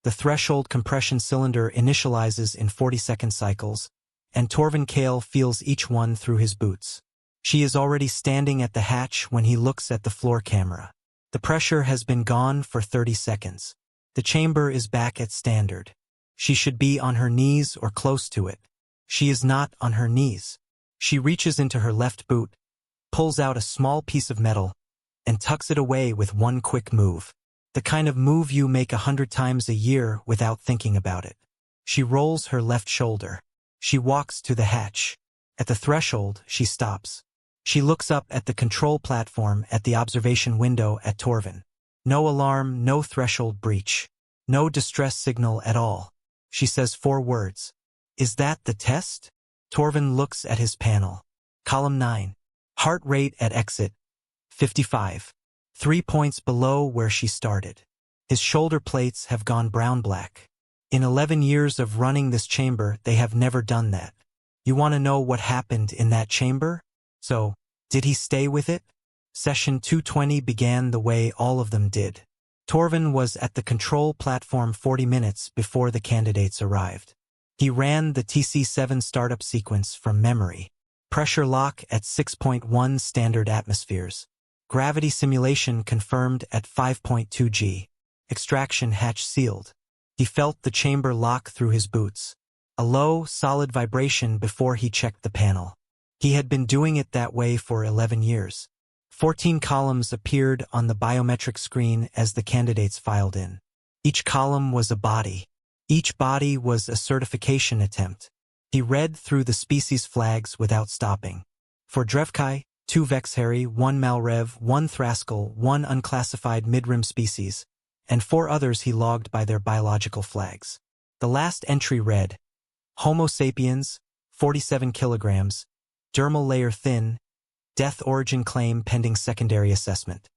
The threshold compression cylinder initializes in 40-second cycles, and Torvin Kale feels each one through his boots. She is already standing at the hatch when he looks at the floor camera. The pressure has been gone for 30 seconds. The chamber is back at standard. She should be on her knees or close to it. She is not on her knees. She reaches into her left boot, pulls out a small piece of metal, and tucks it away with one quick move. The kind of move you make 100 times a year without thinking about it. She rolls her left shoulder. She walks to the hatch. At the threshold, she stops. She looks up at the control platform at the observation window at Torvin. No alarm, no threshold breach. No distress signal at all. She says 4 words. Is that the test? Torvin looks at his panel. Column 9. Heart rate at exit. 55. 3 points below where she started. His shoulder plates have gone brown-black. In 11 years of running this chamber, they have never done that. You want to know what happened in that chamber? So, did he stay with it? Session 220 began the way all of them did. Torvin was at the control platform 40 minutes before the candidates arrived. He ran the TC-7 startup sequence from memory. Pressure lock at 6.1 standard atmospheres. Gravity simulation confirmed at 5.2 G. Extraction hatch sealed. He felt the chamber lock through his boots. A low, solid vibration before he checked the panel. He had been doing it that way for 11 years. 14 columns appeared on the biometric screen as the candidates filed in. Each column was a body. Each body was a certification attempt. He read through the species flags without stopping. For Drevkai, 2 Vexheri, 1 Malrev, 1 Thrascal, 1 unclassified midrim species, and 4 others he logged by their biological flags. The last entry read, Homo sapiens, 47 kilograms, dermal layer thin, death origin claim pending secondary assessment.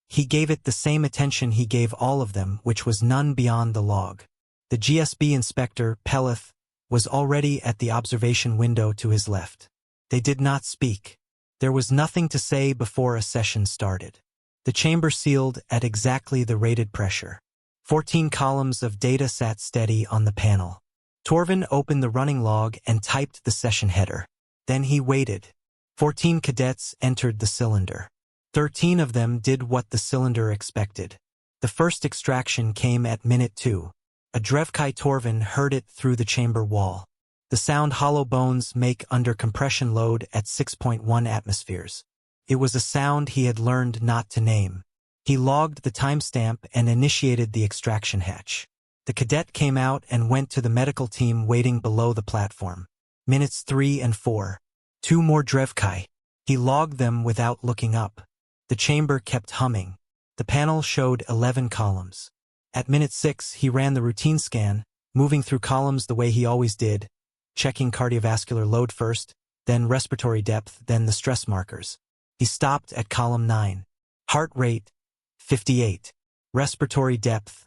He gave it the same attention he gave all of them, which was none beyond the log. The GSB inspector, Peleth, was already at the observation window to his left. They did not speak. There was nothing to say before a session started. The chamber sealed at exactly the rated pressure. 14 columns of data sat steady on the panel. Torvin opened the running log and typed the session header. Then he waited. 14 cadets entered the cylinder. 13 of them did what the cylinder expected. The first extraction came at minute 2. A Drevkai Torvin heard it through the chamber wall. The sound hollow bones make under compression load at 6.1 atmospheres. It was a sound he had learned not to name. He logged the timestamp and initiated the extraction hatch. The cadet came out and went to the medical team waiting below the platform. Minutes 3 and 4. 2 more Drevkai. He logged them without looking up. The chamber kept humming. The panel showed 11 columns. At minute 6, he ran the routine scan, moving through columns the way he always did, checking cardiovascular load first, then respiratory depth, then the stress markers. He stopped at column 9. Heart rate, 58. Respiratory depth,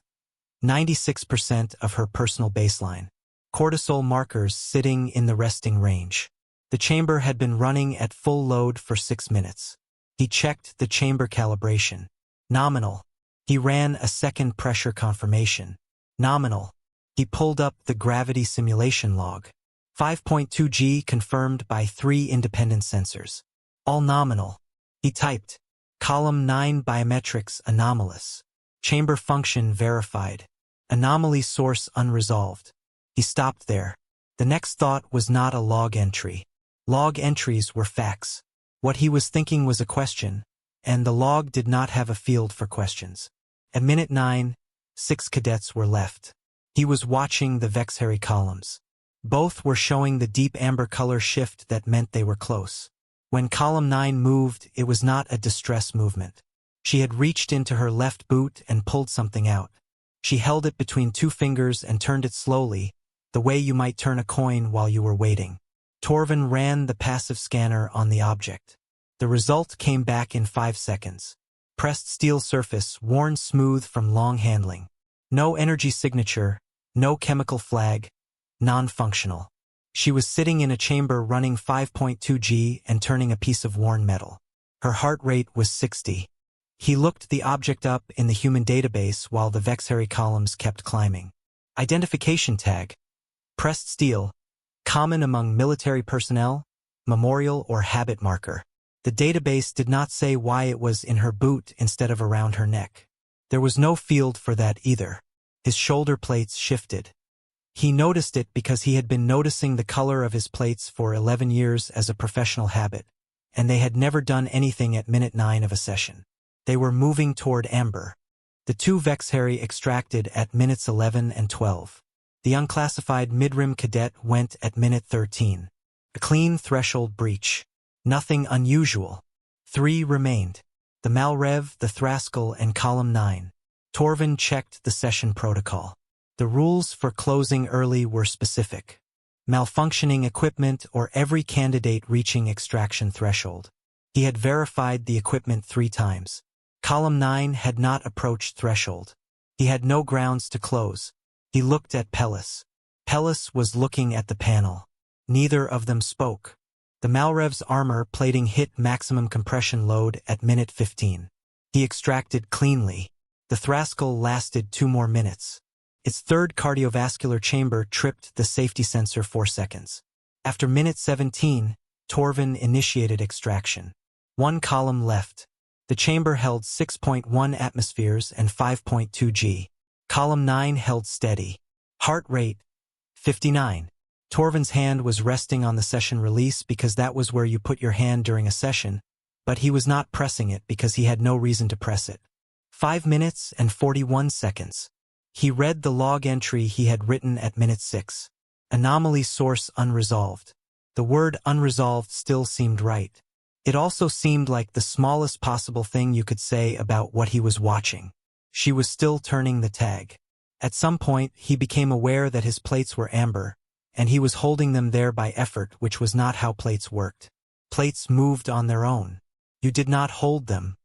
96% of her personal baseline. Cortisol markers sitting in the resting range. The chamber had been running at full load for 6 minutes. He checked the chamber calibration. Nominal. He ran a second pressure confirmation. Nominal. He pulled up the gravity simulation log. 5.2 G confirmed by 3 independent sensors. All nominal. He typed. Column 9 biometrics anomalous. Chamber function verified. Anomaly source unresolved. He stopped there. The next thought was not a log entry. Log entries were facts. What he was thinking was a question, and the log did not have a field for questions. At minute 9, 6 cadets were left. He was watching the Vexheri columns. Both were showing the deep amber color shift that meant they were close. When column 9 moved, it was not a distress movement. She had reached into her left boot and pulled something out. She held it between 2 fingers and turned it slowly, the way you might turn a coin while you were waiting. Torvin ran the passive scanner on the object. The result came back in 5 seconds. Pressed steel surface, worn smooth from long handling. No energy signature, no chemical flag, non-functional. She was sitting in a chamber running 5.2 G and turning a piece of worn metal. Her heart rate was 60. He looked the object up in the human database while the Vexheri columns kept climbing. Identification tag. Pressed steel. Common among military personnel. Memorial or habit marker. The database did not say why it was in her boot instead of around her neck. There was no field for that either. His shoulder plates shifted. He noticed it because he had been noticing the color of his plates for 11 years as a professional habit, and they had never done anything at minute 9 of a session. They were moving toward amber. The 2 Vexhari extracted at minutes 11 and 12. The unclassified midrim cadet went at minute 13. A clean threshold breach. Nothing unusual. 3 remained. The Malrev, the Thraskel, and Column 9. Torvin checked the session protocol. The rules for closing early were specific. Malfunctioning equipment or every candidate reaching extraction threshold. He had verified the equipment 3 times. Column 9 had not approached threshold. He had no grounds to close. He looked at Pellis. Pellis was looking at the panel. Neither of them spoke. The Malrev's armor plating hit maximum compression load at minute 15. He extracted cleanly. The Thraskel lasted 2 more minutes. Its 3rd cardiovascular chamber tripped the safety sensor 4 seconds. After minute 17, Torvin initiated extraction. 1 column left. The chamber held 6.1 atmospheres and 5.2 G. Column 9 held steady. Heart rate, 59. Torvin's hand was resting on the session release because that was where you put your hand during a session, but he was not pressing it because he had no reason to press it. 5 minutes and 41 seconds. He read the log entry he had written at minute 6. Anomaly source unresolved. The word unresolved still seemed right. It also seemed like the smallest possible thing you could say about what he was watching. She was still turning the tag. At some point, he became aware that his plates were amber, and he was holding them there by effort, which was not how plates worked. Plates moved on their own. You did not hold them.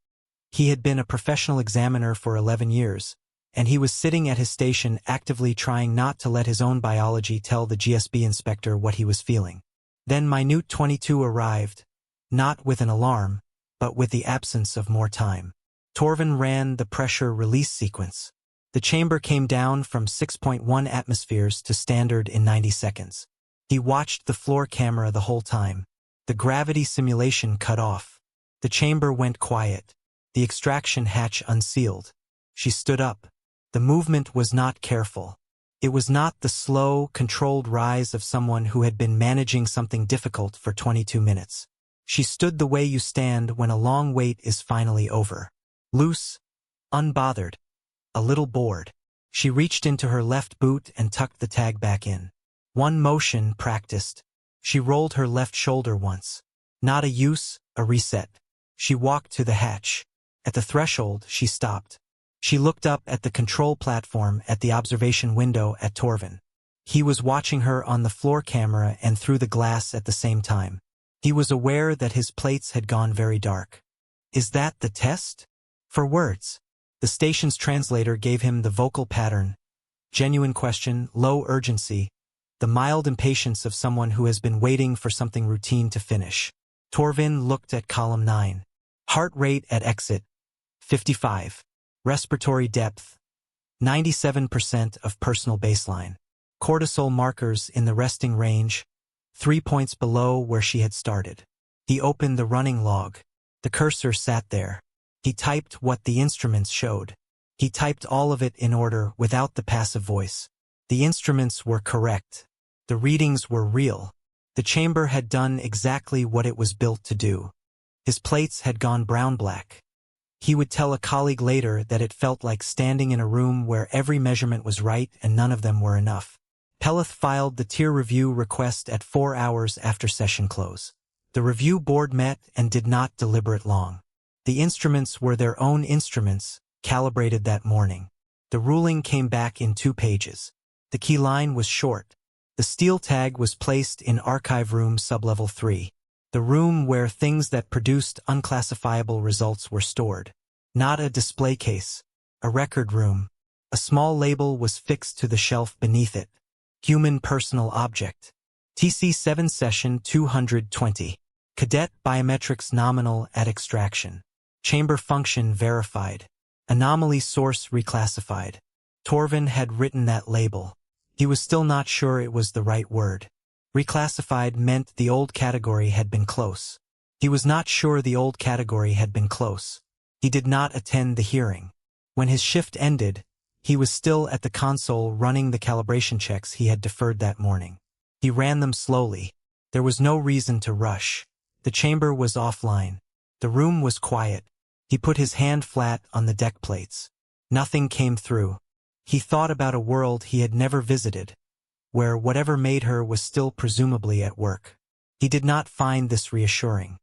He had been a professional examiner for 11 years, and he was sitting at his station actively trying not to let his own biology tell the GSB inspector what he was feeling. Then Minute 22 arrived, not with an alarm, but with the absence of more time. Torvin ran the pressure release sequence. The chamber came down from 6.1 atmospheres to standard in 90 seconds. He watched the floor camera the whole time. The gravity simulation cut off. The chamber went quiet. The extraction hatch unsealed. She stood up. The movement was not careful. It was not the slow, controlled rise of someone who had been managing something difficult for 22 minutes. She stood the way you stand when a long wait is finally over. Loose, unbothered, a little bored. She reached into her left boot and tucked the tag back in. One motion practiced. She rolled her left shoulder once. Not a use, a reset. She walked to the hatch. At the threshold, she stopped. She looked up at the control platform at the observation window at Torvin. He was watching her on the floor camera and through the glass at the same time. He was aware that his plates had gone very dark. Is that the test? For words. The station's translator gave him the vocal pattern. Genuine question, low urgency, the mild impatience of someone who has been waiting for something routine to finish. Torvin looked at column 9. Heart rate at exit, 55. Respiratory depth, 97% of personal baseline. Cortisol markers in the resting range, 3 points below where she had started. He opened the running log. The cursor sat there. He typed what the instruments showed. He typed all of it in order without the passive voice. The instruments were correct. The readings were real. The chamber had done exactly what it was built to do. His plates had gone brown-black. He would tell a colleague later that it felt like standing in a room where every measurement was right and none of them were enough. Pelith filed the tier review request at 4 hours after session close. The review board met and did not deliberate long. The instruments were their own instruments, calibrated that morning. The ruling came back in 2 pages. The key line was short. The steel tag was placed in archive room sublevel 3. The room where things that produced unclassifiable results were stored. Not a display case. A record room. A small label was fixed to the shelf beneath it. Human personal object. TC7 session 220. Cadet biometrics nominal at extraction. Chamber function verified. Anomaly source reclassified. Torvin had written that label. He was still not sure it was the right word. Reclassified meant the old category had been close. He was not sure the old category had been close. He did not attend the hearing. When his shift ended, he was still at the console running the calibration checks he had deferred that morning. He ran them slowly. There was no reason to rush. The chamber was offline. The room was quiet. He put his hand flat on the deck plates. Nothing came through. He thought about a world he had never visited, where whatever made her was still presumably at work. He did not find this reassuring.